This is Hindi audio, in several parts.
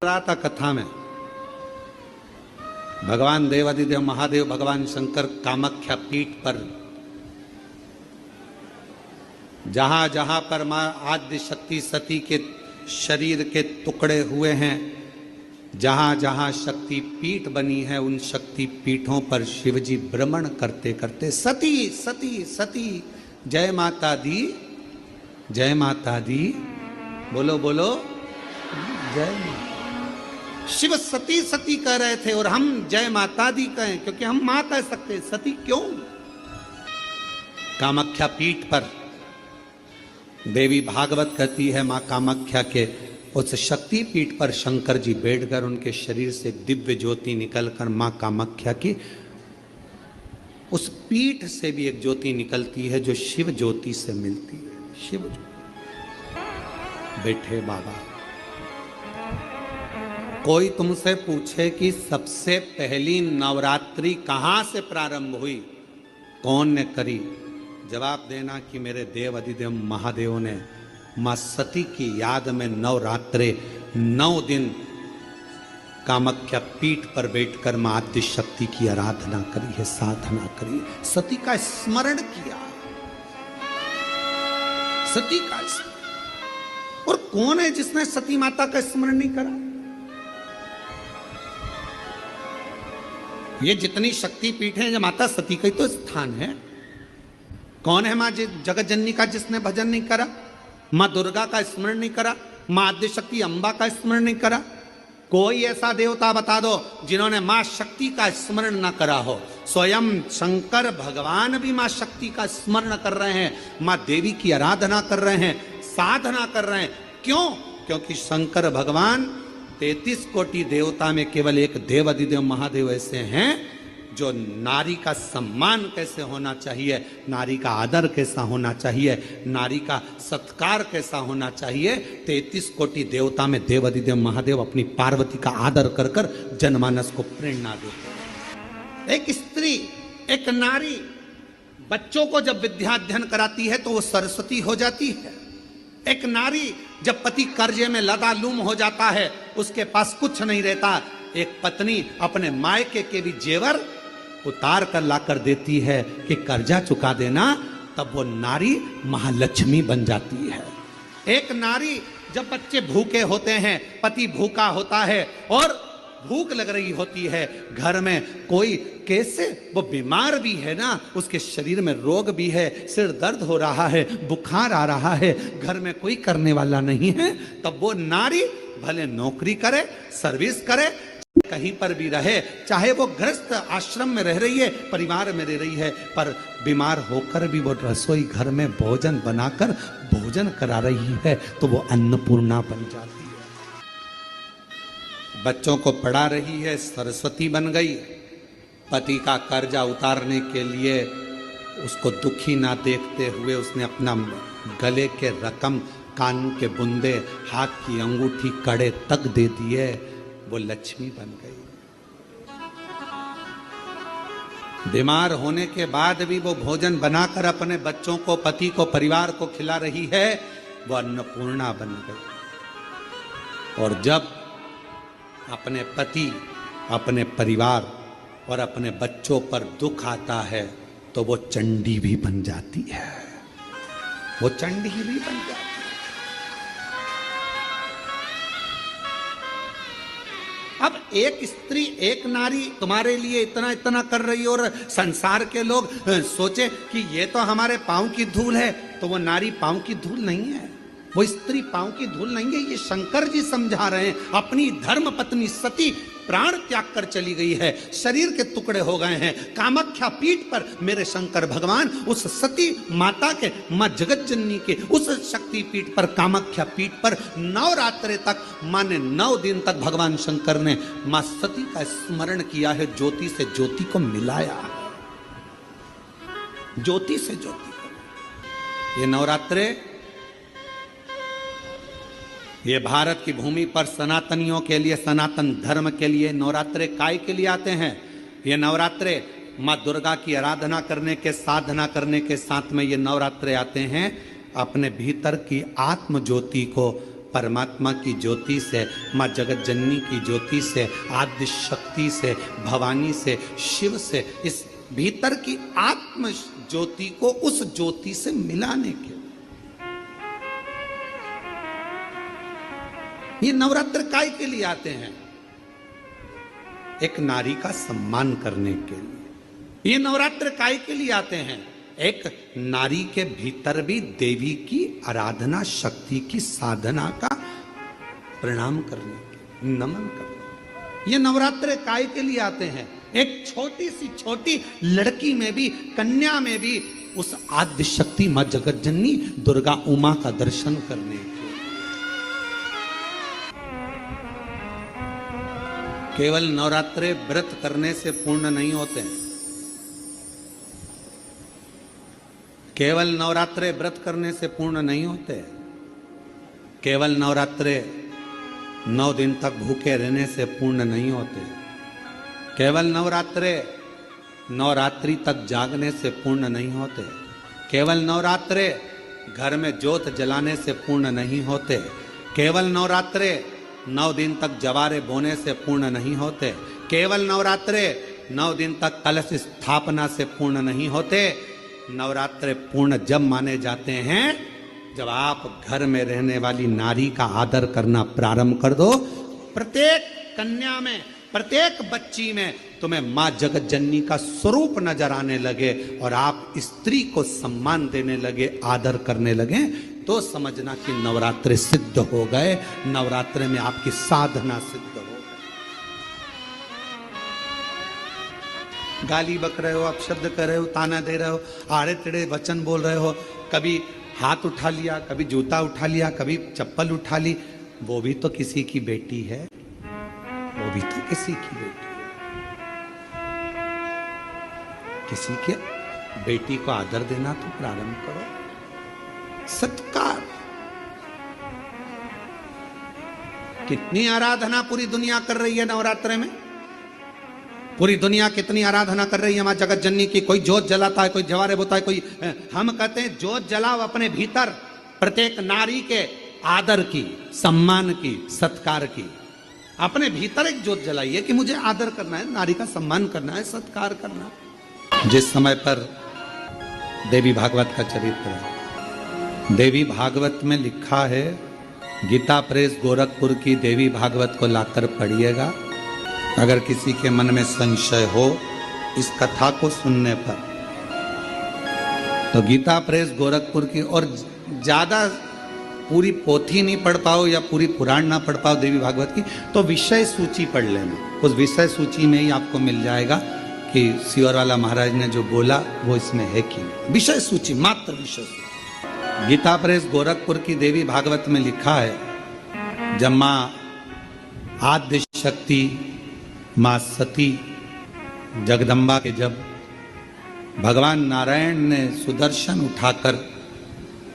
रहा था कथा में, भगवान देवादिदेव महादेव भगवान शंकर कामाख्या पीठ पर जहां जहां पर मां आद्य शक्ति सती के शरीर के टुकड़े हुए हैं, जहां जहां शक्ति पीठ बनी है, उन शक्ति पीठों पर शिवजी भ्रमण करते करते सती सती सती जय माता दी, जय माता दी, बोलो बोलो जय माता। शिव सती सती कह रहे थे और हम जय माता दी कहें, क्योंकि हम मां कह सकते, सती क्यों? कामाख्या पीठ पर देवी भागवत कहती है, मां कामाख्या के उस शक्ति पीठ पर शंकर जी बैठकर उनके शरीर से दिव्य ज्योति निकलकर मां कामाख्या की उस पीठ से भी एक ज्योति निकलती है जो शिव ज्योति से मिलती है। शिव बैठे बाबा, कोई तुमसे पूछे कि सबसे पहली नवरात्रि कहां से प्रारंभ हुई, कौन ने करी, जवाब देना कि मेरे देव अधिदेव महादेव ने मां सती की याद में नवरात्रे 9 दिन कामाख्या पीठ पर बैठकर मां आद्य शक्ति की आराधना करी है, साधना करी, सती का स्मरण किया, सती का स्मरण। और कौन है जिसने सती माता का स्मरण नहीं करा? ये जितनी शक्ति पीठ है, माता सती का ही तो स्थान है। कौन है मां जगत जननी का जिसने भजन नहीं करा, मां दुर्गा का स्मरण नहीं करा, मां आद्य शक्ति अम्बा का स्मरण नहीं करा? कोई ऐसा देवता बता दो जिन्होंने मां शक्ति का स्मरण ना करा हो। स्वयं शंकर भगवान भी मां शक्ति का स्मरण कर रहे हैं, मां देवी की आराधना कर रहे हैं, साधना कर रहे हैं। क्यों? क्योंकि शंकर भगवान 33 कोटि देवता में केवल एक देव अधिदेव महादेव ऐसे हैं जो नारी का सम्मान कैसे होना चाहिए, नारी का आदर कैसा होना चाहिए, नारी का सत्कार कैसा होना चाहिए, 33 कोटि देवता में देव अधिदेव महादेव अपनी पार्वती का आदर कर कर जनमानस को प्रेरणा देते हैं। एक स्त्री, एक नारी बच्चों को जब विद्याध्ययन कराती है तो वो सरस्वती हो जाती है। एक नारी जब पति कर्जे में लदालूम हो जाता है, उसके पास कुछ नहीं रहता, एक पत्नी अपने मायके के भी जेवर उतार कर लाकर देती है कि कर्जा चुका देना, तब वो नारी महालक्ष्मी बन जाती है। एक नारी जब बच्चे भूखे होते हैं, पति भूखा होता है और भूख लग रही होती है, घर में कोई कैसे वो बीमार भी है ना, उसके शरीर में रोग भी है, सिर दर्द हो रहा है, बुखार आ रहा है, घर में कोई करने वाला नहीं है, तब वो नारी भले नौकरी करे, सर्विस करे, कहीं पर भी रहे, चाहे वो गृहस्थ आश्रम में रह रही है, परिवार में रह रही है, पर बीमार होकर भी वो रसोई घर में भोजन बनाकर भोजन करा रही है, तो वो अन्नपूर्णा बन जाती है। बच्चों को पढ़ा रही है, सरस्वती बन गई। पति का कर्जा उतारने के लिए उसको दुखी ना देखते हुए उसने अपना गले के रकम, कान के बुंदे, हाथ की अंगूठी, कड़े तक दे दिए, वो लक्ष्मी बन गई। बीमार होने के बाद भी वो भोजन बनाकर अपने बच्चों को, पति को, परिवार को खिला रही है, वो अन्नपूर्णा बन गई। और जब अपने पति, अपने परिवार और अपने बच्चों पर दुख आता है तो वो चंडी भी बन जाती है, वो चंडी भी बन जाती है। अब एक स्त्री, एक नारी तुम्हारे लिए इतना इतना कर रही और संसार के लोग सोचे कि ये तो हमारे पांव की धूल है, तो वो नारी पांव की धूल नहीं है, वो स्त्री पांव की धूल नहीं है। ये शंकर जी समझा रहे हैं। अपनी धर्म पत्नी सती प्राण त्याग कर चली गई है, शरीर के टुकड़े हो गए हैं। कामाख्या पीठ पर मेरे शंकर भगवान उस सती माता के, मां जगत जननी के उस शक्ति पीठ पर, कामाख्या पीठ पर नवरात्रे तक, माने 9 दिन तक भगवान शंकर ने मां सती का स्मरण किया है, ज्योति से ज्योति को मिलाया, ज्योति से ज्योति को। ये नवरात्रे, ये भारत की भूमि पर सनातनियों के लिए, सनातन धर्म के लिए नवरात्रे काय के लिए आते हैं? ये नवरात्रे माँ दुर्गा की आराधना करने के, साधना करने के साथ में ये नवरात्रे आते हैं अपने भीतर की आत्म ज्योति को परमात्मा की ज्योति से, माँ जगत जननी की ज्योति से, आद्य शक्ति से, भवानी से, शिव से, इस भीतर की आत्म ज्योति को उस ज्योति से मिलाने के। ये नवरात्र काय के लिए आते हैं? एक नारी का सम्मान करने के लिए। ये नवरात्र काय के लिए आते हैं? एक नारी के भीतर भी देवी की आराधना शक्ति की साधना का प्रणाम करने के, नमन करने। ये नवरात्र काय के लिए आते हैं? एक छोटी सी छोटी लड़की में भी, कन्या में भी उस आद्य शक्ति मां जगत जननी दुर्गा उमा का दर्शन करने के। केवल नवरात्रे व्रत करने से पूर्ण नहीं होते हैं। केवल नवरात्रे व्रत करने से पूर्ण नहीं होते। केवल नवरात्रे 9 दिन तक भूखे रहने से पूर्ण नहीं होते। केवल नवरात्रे नवरात्रि तक जागने से पूर्ण नहीं होते। केवल नवरात्रे घर में ज्योत जलाने से पूर्ण नहीं होते। केवल नवरात्रे 9 दिन तक जवारे बोने से पूर्ण नहीं होते। केवल नवरात्रे 9 दिन तक कलश स्थापना से पूर्ण नहीं होते। नवरात्रे पूर्ण जब माने जाते हैं जब आप घर में रहने वाली नारी का आदर करना प्रारंभ कर दो। प्रत्येक कन्या में, प्रत्येक बच्ची में तुम्हें मां जगत जननी का स्वरूप नजर आने लगे और आप स्त्री को सम्मान देने लगे, आदर करने लगे, तो समझना कि नवरात्रे सिद्ध हो गए। नवरात्रे में आपकी साधना सिद्ध हो गई। गाली बक रहे हो, अपशब्द कर रहे हो, ताना दे रहे हो, आड़े टेढ़े वचन बोल रहे हो, कभी हाथ उठा लिया, कभी जूता उठा लिया, कभी चप्पल उठा ली, वो भी तो किसी की बेटी है। वो भी तो किसी की बेटी है। किसी के बेटी को आदर देना तो प्रारंभ करो। सत्कार। कितनी आराधना पूरी दुनिया कर रही है नवरात्रे में। पूरी दुनिया कितनी आराधना कर रही है मां जगत जननी की। कोई जोत जलाता है, कोई जवारे बोता है, कोई, हम कहते हैं जोत जलाओ अपने भीतर, प्रत्येक नारी के आदर की, सम्मान की, सत्कार की। अपने भीतर एक जोत जलाइए कि मुझे आदर करना है, नारी का सम्मान करना है, सत्कार करना है। जिस समय पर देवी भागवत का चरित्र है, देवी भागवत में लिखा है, गीता प्रेस गोरखपुर की देवी भागवत को लाकर पढ़िएगा। अगर किसी के मन में संशय हो इस कथा को सुनने पर, तो गीता प्रेस गोरखपुर की, और ज्यादा पूरी पोथी नहीं पढ़ पाओ या पूरी पुराण ना पढ़ पाओ देवी भागवत की, तो विषय सूची पढ़ लेना। उस विषय सूची में ही आपको मिल जाएगा कि सियोरवाला महाराज ने जो बोला वो इसमें है कि नहीं। विषय सूची, मात्र विषय सूची। गीता प्रेस गोरखपुर की देवी भागवत में लिखा है, जब मां आद्य शक्ति मां सती जगदम्बा के, जब भगवान नारायण ने सुदर्शन उठाकर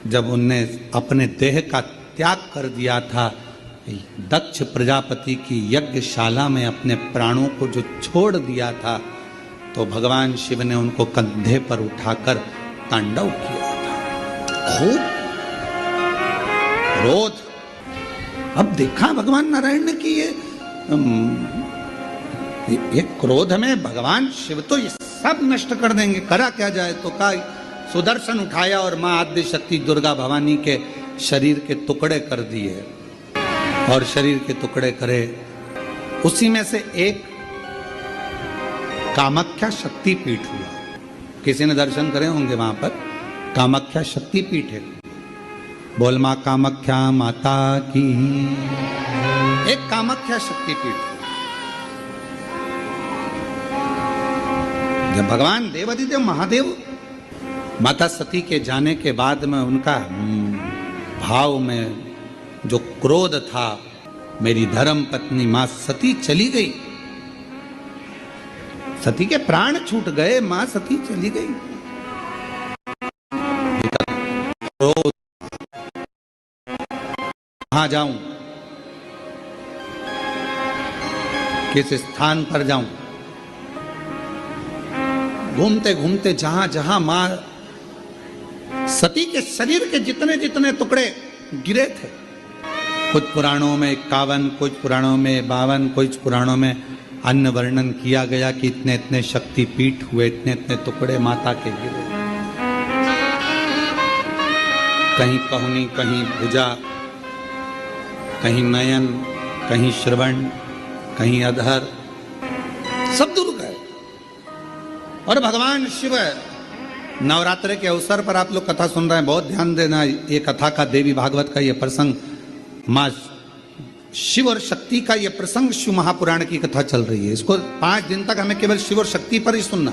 जब उनने अपने देह का त्याग कर दिया था, दक्ष प्रजापति की यज्ञशाला में अपने प्राणों को जो छोड़ दिया था, तो भगवान शिव ने उनको कंधे पर उठाकर तांडव किया था। खूब क्रोध। अब देखा भगवान नारायण ने कि ये क्रोध में भगवान शिव तो ये सब नष्ट कर देंगे, करा क्या जाए। तो का सुदर्शन उठाया और मां आद्य शक्ति दुर्गा भवानी के शरीर के टुकड़े कर दिए, और शरीर के टुकड़े करे। उसी में से एक कामाख्या शक्ति पीठ हुआ। किसी ने दर्शन करे होंगे वहां पर, कामाख्या शक्ति पीठ है। बोल मां कामाख्या माता की। एक कामाख्या शक्ति पीठ। जब भगवान देवाधिदेव महादेव माता सती के जाने के बाद में उनका भाव में जो क्रोध था, मेरी धर्म पत्नी मां सती चली गई, सती के प्राण छूट गए, मां सती चली गई। क्रोध, कहां जाऊं, किस स्थान पर जाऊं। घूमते घूमते जहां जहां मां सती के शरीर के जितने जितने टुकड़े गिरे थे, कुछ पुराणों में 51, कुछ पुराणों में 52, कुछ पुराणों में अन्य वर्णन किया गया कि इतने इतने शक्तिपीठ हुए, इतने इतने टुकड़े माता के गिरे। कहीं कहुनी, कहीं भुजा, कहीं नयन, कहीं श्रवण, कहीं अधर, सब दूर गए। और भगवान शिव नवरात्र के अवसर पर आप लोग कथा सुन रहे हैं, बहुत ध्यान देना। ये कथा का, देवी भागवत का ये प्रसंग, माँ शिव और शक्ति का ये प्रसंग शिव महापुराण की कथा चल रही है। इसको 5 दिन तक हमें केवल शिव और शक्ति पर ही सुनना।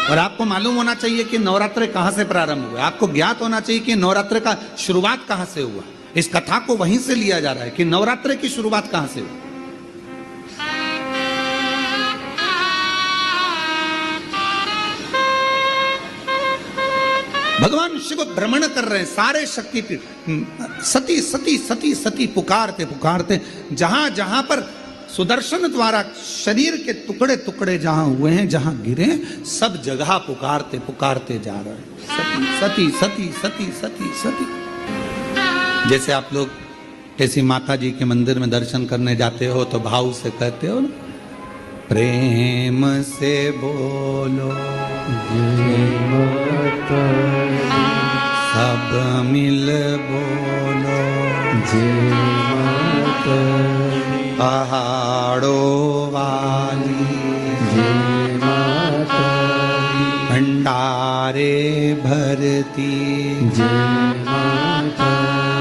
और आपको मालूम होना चाहिए कि नवरात्र कहां से प्रारंभ हुआ। आपको ज्ञात होना चाहिए कि नवरात्र का शुरुआत कहां से हुआ। इस कथा को वहीं से लिया जा रहा है कि नवरात्र की शुरुआत कहां से हुई। भगवान शिव भ्रमण कर रहे हैं सारे शक्तिपीठ, सती सती सती सती पुकारते पुकारते, जहां जहां पर सुदर्शन द्वारा शरीर के टुकड़े टुकड़े जहां हुए हैं, जहां गिरे, सब जगह पुकारते पुकारते जा रहे हैं, सती सती सती सती सती। जैसे आप लोग किसी माता जी के मंदिर में दर्शन करने जाते हो तो भाव से कहते हो ना, प्रेम से बोलो सब मिल बोलो जय माता, पहाड़ों वाली जय माता, भंडारे भरती जय माता,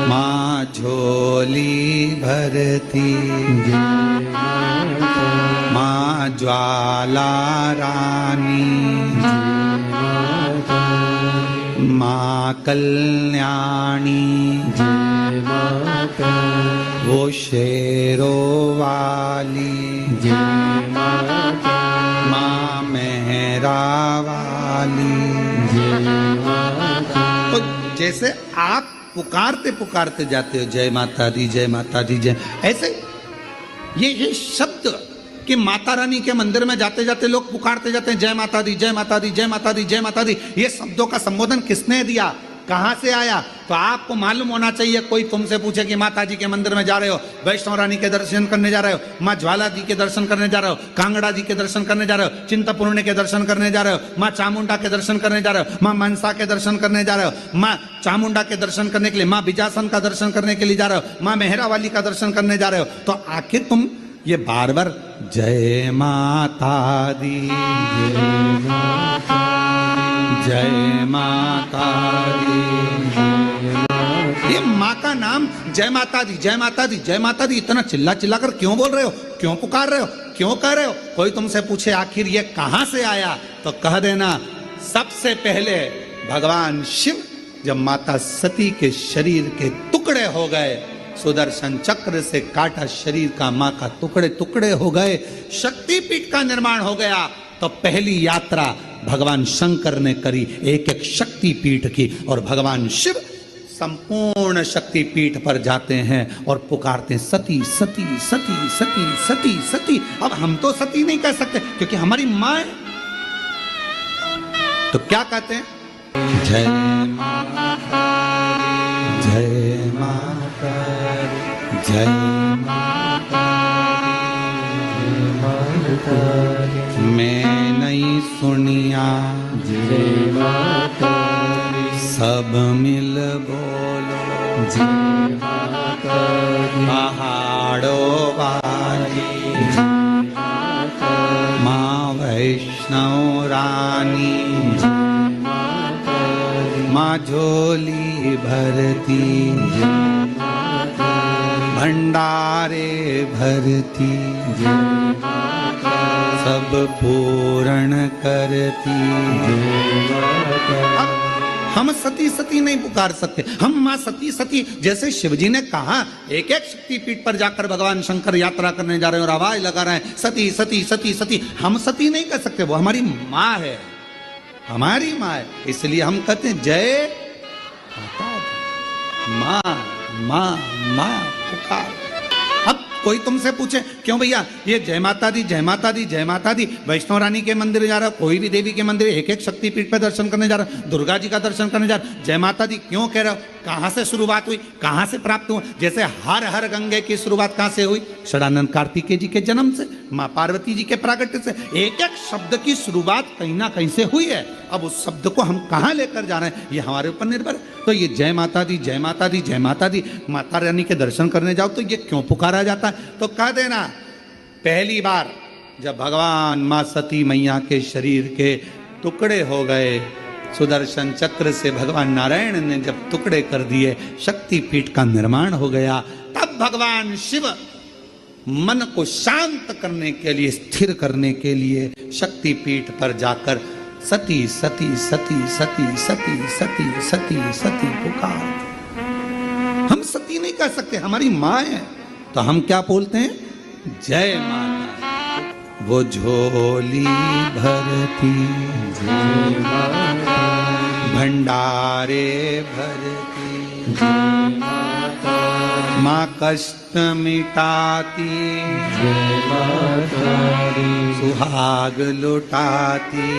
माँ झोली भरती जय माता, माँ ज्वाला रानी जय माता, माँ कल्याणी जय माता, वो शेरों वाली जय माता, माँ मेहरा वाली जय माता। तो जैसे आप पुकारते पुकारते जाते हो जय माता दी जय माता दी जय, ऐसे ये शब्द कि माता रानी के मंदिर में जाते जाते लोग पुकारते जाते हैं जय माता दी जय माता दी जय माता दी जय माता दी। ये शब्दों का संबोधन किसने दिया, कहां से आया? तो आपको मालूम होना चाहिए। कोई तुमसे पूछे कि माता जी के मंदिर में जा रहे हो, वैष्णव रानी के दर्शन करने जा रहे हो, माँ ज्वाला जी के दर्शन करने जा रहे हो, कांगड़ा जी के दर्शन करने जा रहे हो, चिंतपूर्णी के दर्शन करने जा रहे हो, माँ चामुंडा के दर्शन करने जा रहे हो, माँ मनसा के दर्शन करने जा रहे हो, माँ चामुंडा के दर्शन करने के लिए, माँ बिजासन का दर्शन करने के लिए जा रहे हो, माँ मेहरा वाली का दर्शन करने जा रहे हो, तो आखिर तुम ये बार बार जय माता दी जय माता दी, ये माँ का नाम जय माता दी जय माता दी जय माता दी इतना चिल्ला चिल्ला कर क्यों बोल रहे हो, क्यों पुकार रहे हो, क्यों कह रहे हो? कोई तुमसे पूछे आखिर ये कहां से आया, तो कह देना सबसे पहले भगवान शिव जब माता सती के शरीर के टुकड़े हो गए, सुदर्शन चक्र से काटा शरीर का, मां का टुकड़े टुकड़े हो गए, शक्तिपीठ का निर्माण हो गया, तो पहली यात्रा भगवान शंकर ने करी एक एक शक्तिपीठ की। और भगवान शिव संपूर्ण शक्तिपीठ पर जाते हैं और पुकारते हैं सती सती सती सती सती सती। अब हम तो सती नहीं कह सकते क्योंकि हमारी मां है, तो क्या कहते हैं? जय माता जय माता जय माता, मैं नहीं सुनिया जय माता, सब मिल बोलो जय माता, पहाड़ों वाली जय माता, माँ वैष्णव रानी जय माता, माँ झोली भरती जय माता, भंडारे भरती जय माता, सब पूर्ण करती जय माता। हम सती सती नहीं पुकार सकते, हम मां सती सती, जैसे शिवजी ने कहा एक एक शक्तिपीठ पर जाकर भगवान शंकर यात्रा करने जा रहे हैं और आवाज लगा रहे हैं सती सती सती सती। हम सती नहीं कर सकते, वो हमारी मां है, हमारी मां है, इसलिए हम कहते हैं जय माता दी, मां मां मां पुकार। अब कोई तुमसे पूछे क्यों भैया ये जय माता दी जय माता दी जय माता दी, वैष्णव रानी के मंदिर जा रहा हो, कोई भी देवी के मंदिर एक एक शक्तिपीठ पर दर्शन करने जा रहा हो, दुर्गा जी का दर्शन करने जा रहा हो, जय माता दी क्यों कह रहे हो? कहां से शुरुआत हुई, कहां से प्राप्त हुआ। जैसे हर हर गंगे की शुरुआत कहां से हुई, षडानंद कार्तिकेय जी के जन्म से, मां पार्वती जी के प्रागट्य से। एक एक शब्द की शुरुआत कहीं ना कहीं से हुई है। अब उस शब्द को हम कहां लेकर जा रहे हैं ये हमारे ऊपर निर्भर है। तो ये जय माता दी, जय माता दी, जय माता दी, माता रानी के दर्शन करने जाओ तो ये क्यों पुकारा जाता है। तो कह देना, पहली बार जब भगवान मां सती मैया के शरीर के टुकड़े हो गए, सुदर्शन चक्र से भगवान नारायण ने जब टुकड़े कर दिए, शक्तिपीठ का निर्माण हो गया, तब भगवान शिव मन को शांत करने के लिए, स्थिर करने के लिए शक्तिपीठ पर जाकर सती सती सती सती सती सती सती सती पुकार। हम सती नहीं कह सकते, हमारी माँ है, तो हम क्या बोलते हैं, जय माता। वो झोली भरती भंडारे भरती, माँ कष्ट मिटाती, सुहाग लुटाती,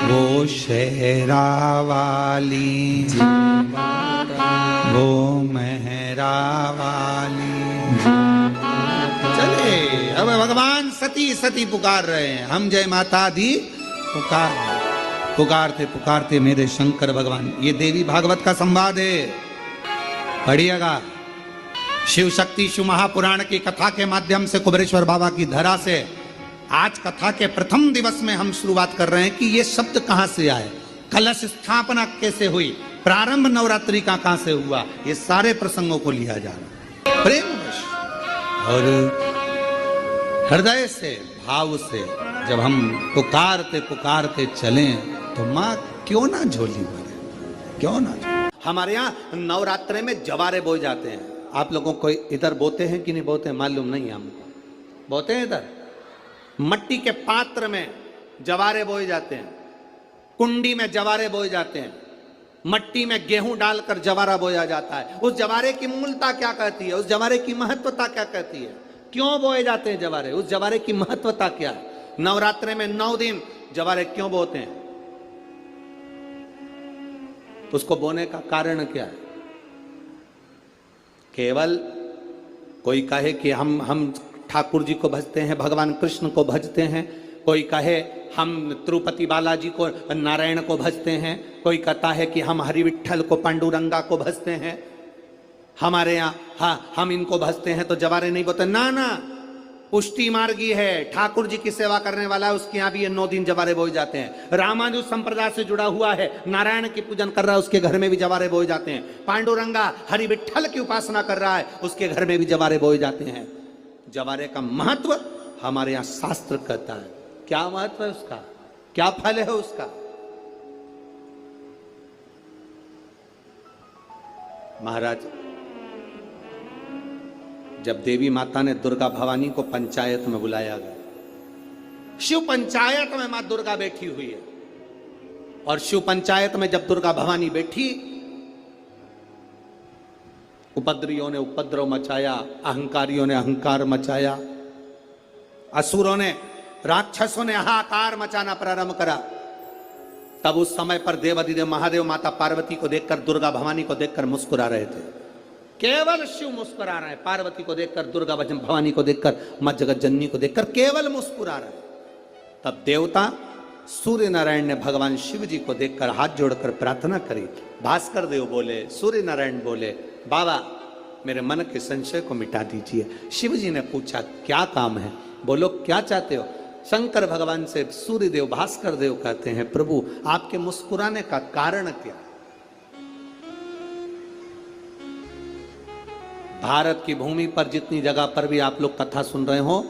वो शेरा वाली, वो मेहरा वाली। चले, अब भगवान सती सती पुकार रहे हैं, हम जय माता दी पुकारते पुकारते मेरे शंकर भगवान। ये देवी भागवत का संवाद है, पढ़िएगा। शिव शक्ति शिव महापुराण की कथा के माध्यम से कुबेरेश्वर बाबा की धरा से आज कथा के प्रथम दिवस में हम शुरुआत कर रहे हैं कि ये शब्द कहां से आए, कलश स्थापना कैसे हुई, प्रारंभ नवरात्रि का कहां से हुआ, ये सारे प्रसंगों को लिया जा रहा है प्रेम और हृदय से, भाव से। जब हम पुकारते पुकारते चलें तो माँ क्यों ना झोली भरे, क्यों ना झोली। हमारे यहाँ नवरात्रे में जवारे बोए जाते हैं। आप लोगों को इधर बोते हैं कि नहीं बोते मालूम नहीं, हमको बोते हैं। इधर मट्टी के पात्र में जवारे बोए जाते हैं, कुंडी में जवारे बोए जाते हैं, मट्टी में गेहूं डालकर जवारा बोया जाता है। उस जवारे की मूलता क्या कहती है, उस जवारे की महत्वता क्या कहती है, क्यों बोए जाते हैं जवारे, उस जवारे की महत्वता क्या है। नवरात्रे में 9 दिन जवारे क्यों बोते हैं, उसको बोने का कारण क्या है। केवल कोई कहे कि हम ठाकुर जी को भजते हैं, भगवान कृष्ण को भजते हैं, कोई कहे हम तिरुपति बालाजी को, नारायण को भजते हैं, कोई कहता है कि हम हरि विठल को, पांडुरंगा को भजते हैं, हमारे यहाँ हाँ हम इनको भजते हैं तो जवारे नहीं बोते। ना ना, पुष्टि मार्गी है, ठाकुर जी की सेवा करने वाला है, उसके यहाँ भी ये 9 दिन जवारे बोए जाते हैं। रामानुज संप्रदाय से जुड़ा हुआ है, नारायण की पूजन कर रहा है, उसके घर में भी जवारे बोए जाते हैं। पांडुरंगा हरि विठल की उपासना कर रहा है, उसके घर में भी जवारे बोए जाते हैं। जवारे का महत्व हमारे यहाँ शास्त्र कहता है। क्या महत्व है उसका, क्या फल है उसका। महाराज, जब देवी माता ने दुर्गा भवानी को पंचायत में बुलाया गया, शिव पंचायत में मां दुर्गा बैठी हुई है, और शिव पंचायत में जब दुर्गा भवानी बैठी, उपद्रवियों ने उपद्रव मचाया, अहंकारियों ने अहंकार मचाया, असुरों ने, राक्षसों ने हाहाकार मचाना प्रारंभ करा। तब उस समय पर देवाधिदेव महादेव माता पार्वती को देखकर, दुर्गा भवानी को देखकर मुस्कुरा रहे थे। केवल शिव मुस्कुरा रहे हैं, पार्वती को देखकर, दुर्गा भवानी को देखकर, मां जगत जननी को देखकर केवल मुस्कुरा रहे हैं। तब देवता सूर्य नारायण ने भगवान शिव जी को देखकर हाथ जोड़कर प्रार्थना करी। भास्कर देव बोले, सूर्य नारायण बोले, बाबा मेरे मन के संशय को मिटा दीजिए। शिव जी ने पूछा क्या काम है, बोलो क्या चाहते हो। शंकर भगवान से सूर्य देव, भास्कर देव कहते हैं, प्रभु आपके मुस्कुराने का कारण क्या। भारत की भूमि पर जितनी जगह पर भी आप लोग कथा सुन रहे हो,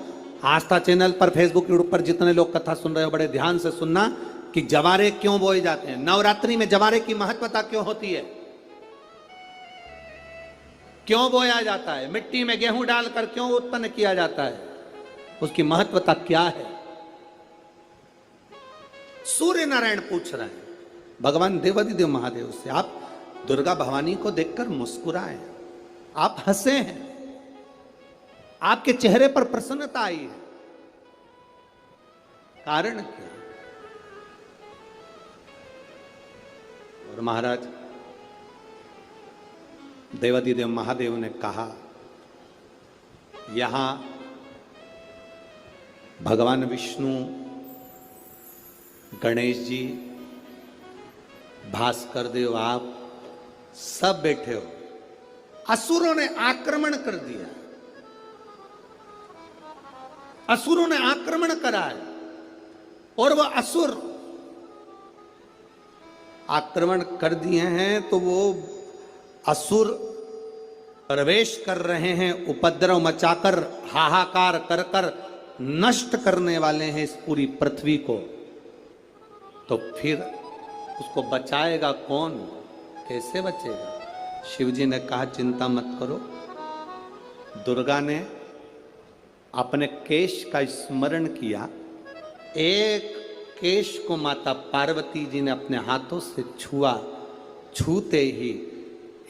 आस्था चैनल पर, फेसबुक, यूट्यूब पर जितने लोग कथा सुन रहे हो, बड़े ध्यान से सुनना कि जवारे क्यों बोए जाते हैं। नवरात्रि में जवारे की महत्वता क्यों होती है, क्यों बोया जाता है, मिट्टी में गेहूं डालकर क्यों उत्पन्न किया जाता है, उसकी महत्वता क्या है। सूर्य नारायण पूछ रहे हैं भगवान देवाधिदेव महादेव से, आप दुर्गा भवानी को देखकर मुस्कुराए, आप हंसे हैं, आपके चेहरे पर प्रसन्नता आई है, कारण क्या। और महाराज देवाधिदेव महादेव ने कहा, यहां भगवान विष्णु, गणेश जी, भास्कर देव, आप सब बैठे हो। असुरों ने आक्रमण कर दिया, असुरों ने आक्रमण करा है, और वह असुर आक्रमण कर दिए हैं तो वो असुर प्रवेश कर रहे हैं, उपद्रव मचाकर, हाहाकार कर कर नष्ट करने वाले हैं इस पूरी पृथ्वी को। तो फिर उसको बचाएगा कौन, कैसे बचेगा? शिव जी ने कहा, चिंता मत करो। दुर्गा ने अपने केश का स्मरण किया, एक केश को माता पार्वती जी ने अपने हाथों से छुआ, छूते ही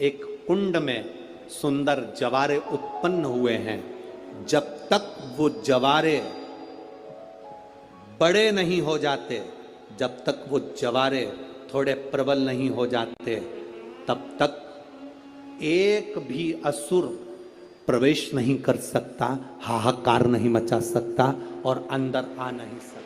एक कुंड में सुंदर जवारे उत्पन्न हुए हैं। जब तक वो जवारे बड़े नहीं हो जाते, जब तक वो जवारे थोड़े प्रबल नहीं हो जाते, तब तक एक भी असुर प्रवेश नहीं कर सकता, हाहाकार नहीं मचा सकता और अंदर आ नहीं सकता।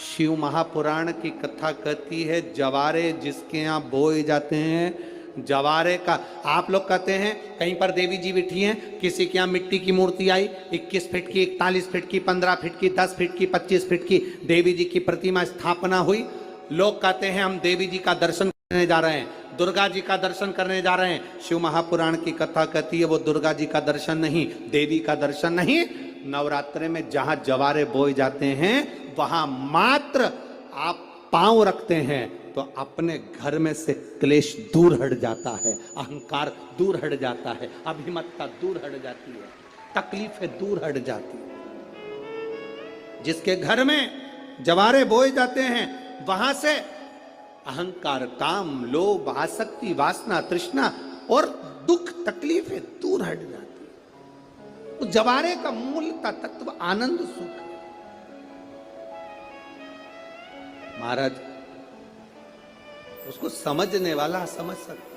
शिव महापुराण की कथा कहती है, जवारे जिसके यहाँ बोए जाते हैं, जवारे का, आप लोग कहते हैं कहीं पर देवी जी बैठी हैं, किसी के यहाँ मिट्टी की मूर्ति आई, 21 फीट की, 41 फीट की, 15 फीट की, 10 फीट की, 25 फीट की देवी जी की प्रतिमा स्थापना हुई। लोग कहते हैं हम देवी जी का दर्शन करने जा रहे हैं, दुर्गा जी का दर्शन करने जा रहे हैं। शिव महापुराण की कथा कहती है वो दुर्गा जी का दर्शन नहीं, देवी का दर्शन नहीं। नवरात्रे में जहां जवारे बोए जाते हैं वहां मात्र आप पांव रखते हैं तो अपने घर में से क्लेश दूर हट जाता है, अहंकार दूर हट जाता है, अभिमतता दूर हट जाती है, तकलीफें दूर हट जाती है। जिसके घर में जवारे बोए जाते हैं वहां से अहंकार, काम, लोभ, आसक्ति, वासना, तृष्णा और दुख, तकलीफें दूर हट जाती है। तो जवारे का मूल तत्व आनंद, सुख है। महाराज उसको समझने वाला समझ सकता।